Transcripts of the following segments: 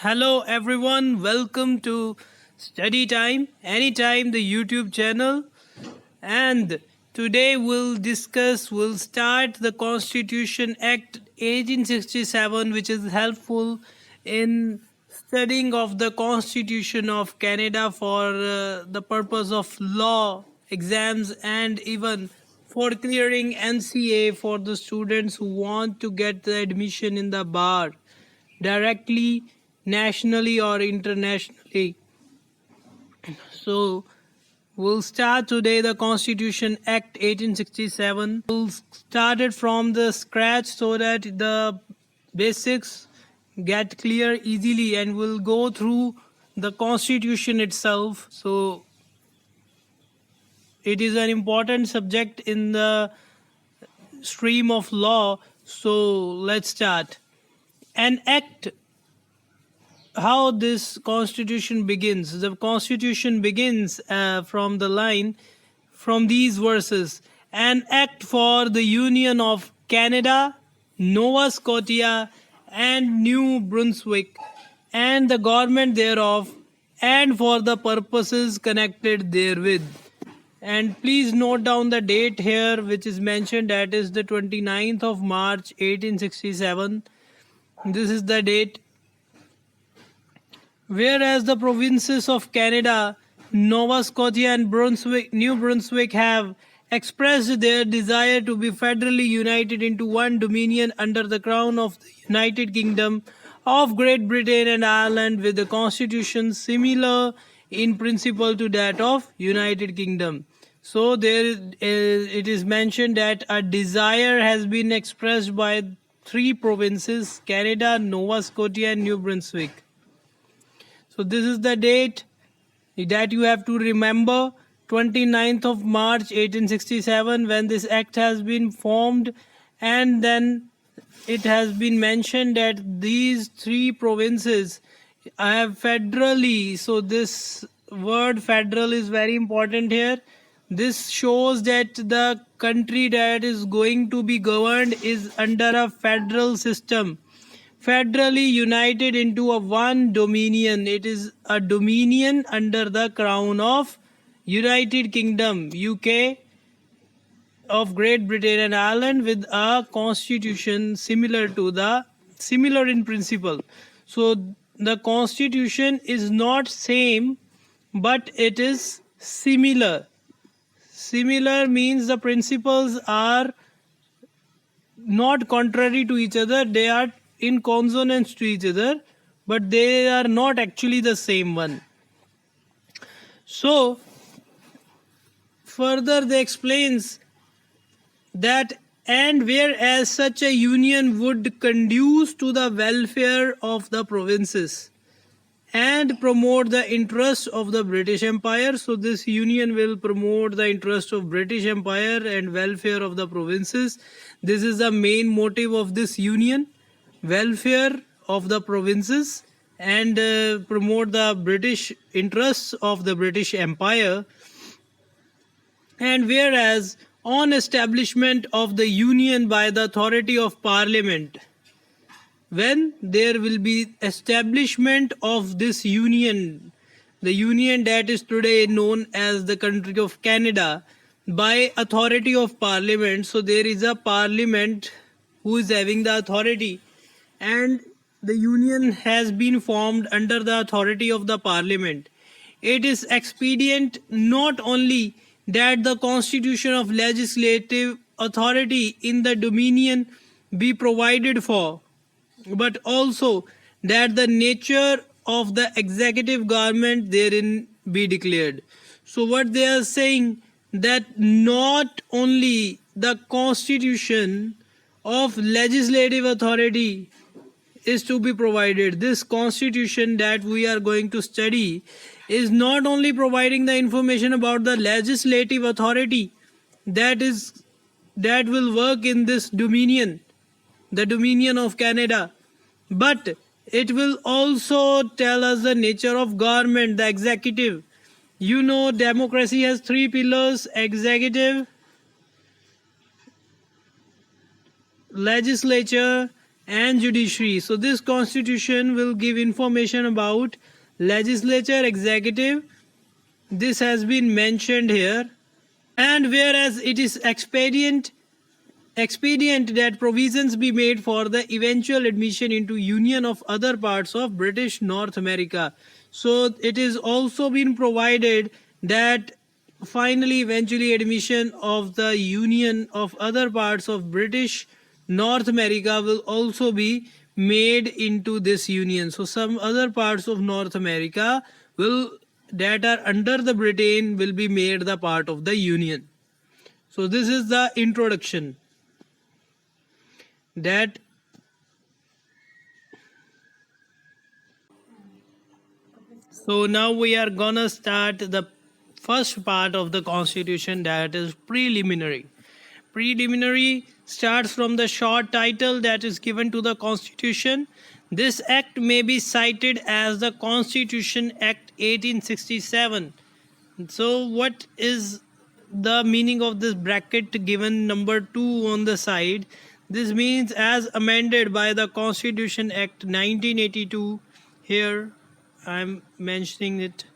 Hello everyone, welcome to Study Time, Anytime, the YouTube channel. And today we'll start the Constitution Act 1867, which is helpful in studying of the Constitution of Canada for the purpose of law, exams, and even for clearing NCA for the students who want to get the admission in the bar directly, nationally or internationally. So we'll start today the Constitution Act 1867. We'll start it from the scratch so that the basics get clear easily, and we'll go through the Constitution itself. So it is an important subject in the stream of law. So let's start. An act, how this constitution begins. The constitution begins from the line, from these verses: an act for the union of Canada, Nova Scotia, and New Brunswick, and the government thereof, and for the purposes connected therewith. And please note down the date here, which is mentioned, that is the 29th of March 1867. This is the date. Whereas the provinces of Canada, Nova Scotia, and New Brunswick have expressed their desire to be federally united into one dominion under the crown of the United Kingdom of Great Britain and Ireland, with a constitution similar in principle to that of United Kingdom. So it is mentioned that a desire has been expressed by three provinces: Canada, Nova Scotia, and New Brunswick. So this is the date that you have to remember, 29th of March 1867, when this act has been formed. And then it has been mentioned that these three provinces have federally, so this word federal is very important here. This shows that the country that is going to be governed is under a federal system, federally united into a one dominion. It is a dominion under the crown of United Kingdom, UK, of Great Britain and Ireland, with a constitution similar in principle. So the constitution is not same, but it is similar. Similar means the principles are not contrary to each other, they are in consonance to each other, but they are not actually the same one. So further they explains that, and whereas such a union would conduce to the welfare of the provinces and promote the interests of the British Empire, so this union will promote the interest of British Empire and welfare of the provinces. This is the main motive of this union: welfare of the provinces and promote the British interests of the British Empire. And whereas on establishment of the union by the authority of Parliament, when there will be establishment of this union, the union that is today known as the country of Canada, by authority of Parliament, so there is a Parliament who is having the authority, and the union has been formed under the authority of the Parliament. It is expedient not only that the constitution of legislative authority in the dominion be provided for, but also that the nature of the executive government therein be declared. So what they are saying, that not only the constitution of legislative authority is to be provided. This constitution that we are going to study is not only providing the information about the legislative authority that will work in this dominion, the Dominion of Canada, but it will also tell us the nature of government, the executive. You know, democracy has three pillars: executive, legislature, and judiciary. So this constitution will give information about legislature, executive. This has been mentioned here. And whereas it is expedient that provisions be made for the eventual admission into union of other parts of British North America. So it is also been provided that finally eventually admission of the union of other parts of British North America will also be made into this union. So some other parts of North America will that are under the Britain will be made the part of the union. So this is the introduction. That so now we are gonna start the first part of the constitution, that is preliminary. Preliminary starts from the short title that is given to the constitution. This act may be cited as the Constitution Act 1867. So what is the meaning of this bracket given number 2 on the side? This means as amended by the Constitution Act 1982. Here I'm mentioning it.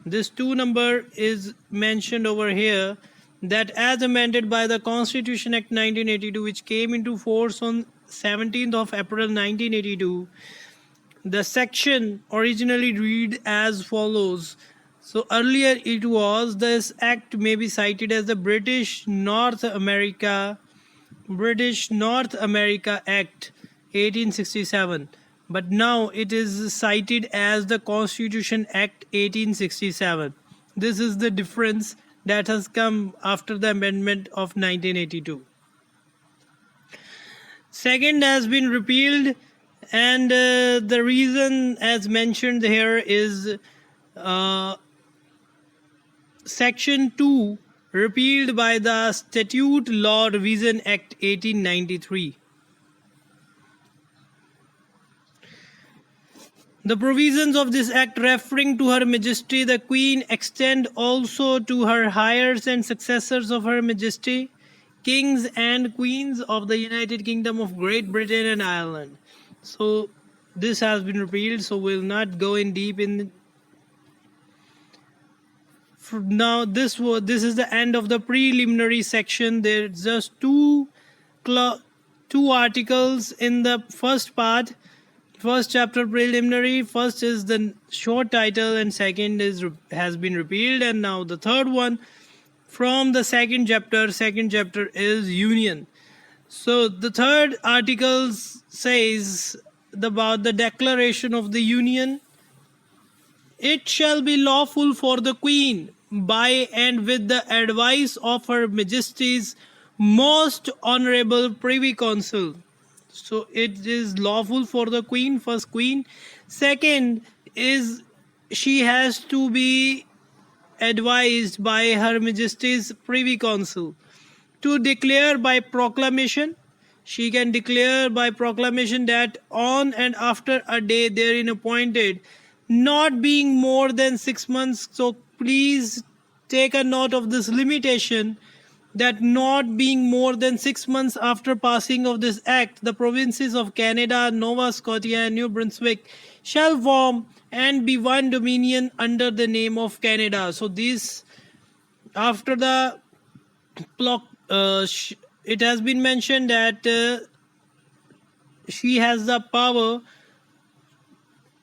This 2 number is mentioned over here, that as amended by the Constitution Act 1982, which came into force on 17th of April 1982. The section originally read as follows. So earlier it was, this act may be cited as the British North America Act 1867, but now it is cited as the Constitution Act 1867. This is the difference that has come after the amendment of 1982. Second has been repealed, and the reason as mentioned here is Section 2 repealed by the Statute Law Revision Act 1893. The provisions of this act referring to Her Majesty the Queen extend also to her heirs and successors of Her Majesty, kings and queens of the United Kingdom of Great Britain and Ireland. So this has been repealed, so we'll not go in deep in. Now this is the end of the preliminary section. There's just two articles in the first part. First chapter preliminary. First is the short title and second has been repealed, and now the third one from the second chapter. Second chapter is union. So the third article says about the declaration of the union. It shall be lawful for the Queen, by and with the advice of Her Majesty's most honorable Privy Council. So it is lawful for the Queen, first Queen. Second is she has to be advised by Her Majesty's Privy Council to declare by proclamation. She can declare by proclamation that on and after a day therein appointed, not being more than 6 months. So please take a note of this limitation, that not being more than 6 months after passing of this act, the provinces of Canada, Nova Scotia and New Brunswick shall form and be one dominion under the name of Canada. So this, after the it has been mentioned that she has the power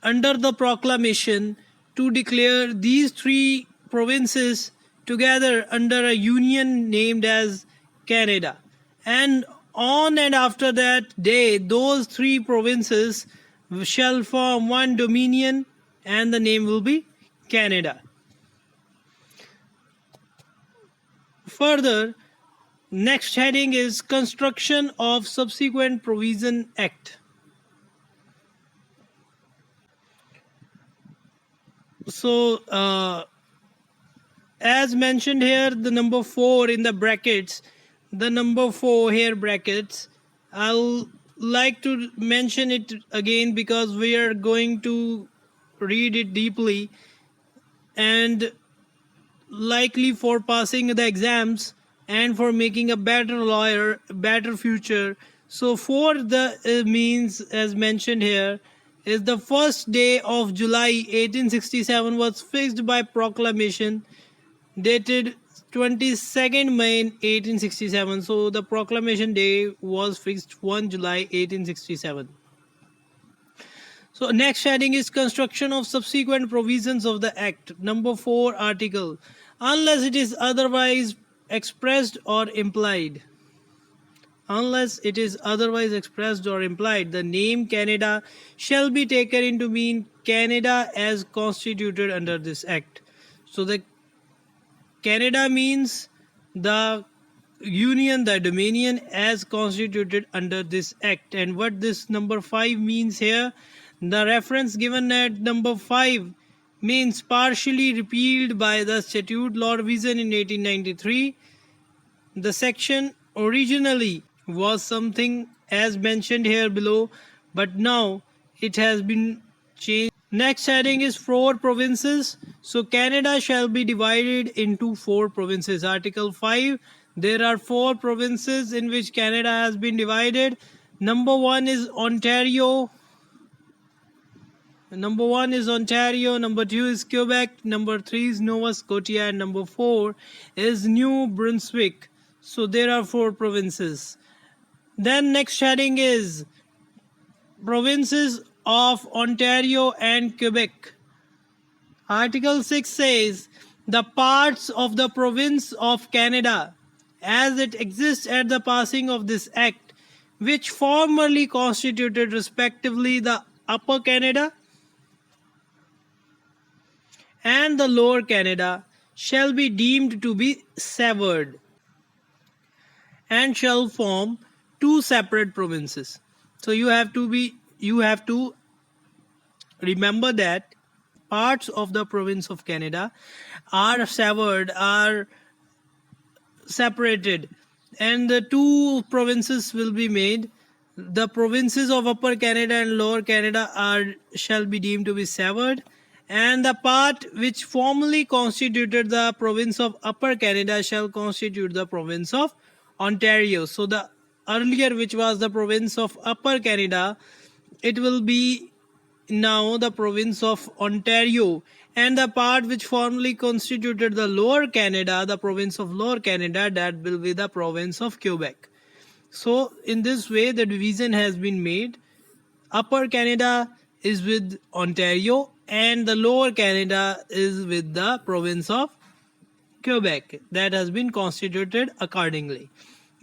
under the proclamation to declare these three provinces together under a union named as Canada. And on and after that day, those three provinces shall form one dominion and the name will be Canada. Further, next heading is Construction of Subsequent Provision Act. So, as mentioned here, the number 4 in the brackets, the number 4 here brackets, I'll like to mention it again because we are going to read it deeply and likely for passing the exams and for making a better lawyer, better future. So 4 the means, as mentioned here, is the first day of July 1867 was fixed by proclamation dated 22nd May 1867. So the proclamation day was fixed 1 July 1867. So next heading is construction of subsequent provisions of the Act. Number 4 article. Unless it is otherwise expressed or implied. Unless it is otherwise expressed or implied, the name Canada shall be taken into mean Canada as constituted under this Act. So the Canada means the union, the dominion as constituted under this Act. And what this number 5 means here, the reference given at number 5 means partially repealed by the Statute Law Revision in 1893. The section originally was something as mentioned here below, but now it has been changed. Next heading is 4 provinces. So Canada shall be divided into 4 provinces. Article 5, there are 4 provinces in which Canada has been divided. Number 1 is Ontario. Number 1 is Ontario, number 2 is Quebec, number 3 is Nova Scotia, and number 4 is New Brunswick. So there are 4 provinces. Then next heading is provinces of Ontario and Quebec. Article 6 says the parts of the province of Canada as it exists at the passing of this act, which formerly constituted respectively the Upper Canada and the Lower Canada, shall be deemed to be severed and shall form 2 separate provinces. So you have to remember that parts of the province of Canada are severed, are separated, and the 2 provinces will be made. The provinces of Upper Canada and Lower Canada shall be deemed to be severed, and the part which formerly constituted the province of Upper Canada shall constitute the province of Ontario. So the earlier, which was the province of Upper Canada, it will be now the province of Ontario, and the part which formerly constituted the Lower Canada, the province of Lower Canada, that will be the province of Quebec. So in this way the division has been made. Upper Canada is with Ontario and the Lower Canada is with the province of Quebec. That has been constituted accordingly.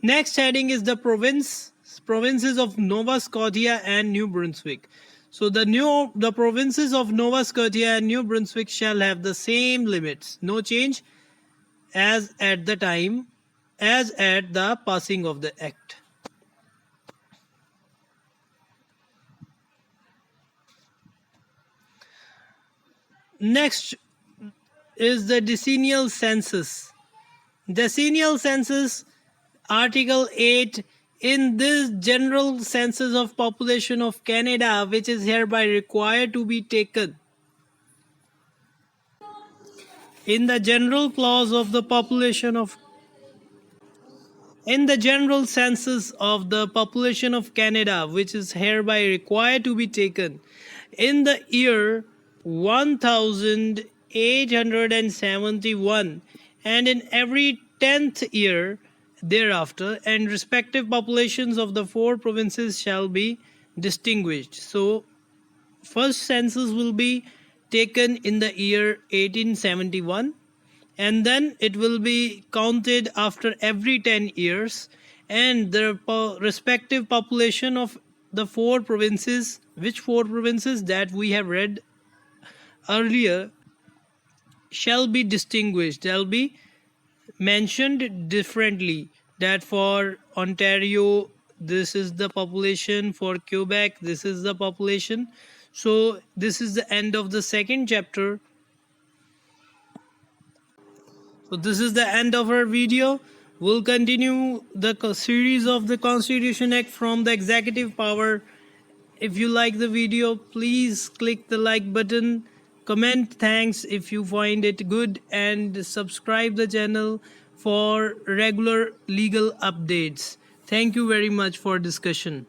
Next heading is the provinces of Nova Scotia and New Brunswick. So the provinces of Nova Scotia and New Brunswick shall have the same limits, no change as at the passing of the act. Next is the Decennial Census. Decennial Census, Article 8, in this general census of population of Canada, which is hereby required to be taken. In the general clause of the population of in the general census of the population of Canada, which is hereby required to be taken in the year 1871 and in every 10th year thereafter, and respective populations of the 4 provinces shall be distinguished. So first census will be taken in the year 1871, and then it will be counted after every 10 years, and the respective population of the 4 provinces, which 4 provinces that we have read earlier, shall be distinguished, shall be mentioned differently, that for Ontario this is the population, for Quebec this is the population. So this is the end of the second chapter. So this is the end of our video. We'll continue the series of the Constitution Act from the executive power. If you like the video, please click the like button, comment thanks if you find it good, and subscribe the channel for regular legal updates. Thank you very much for discussion.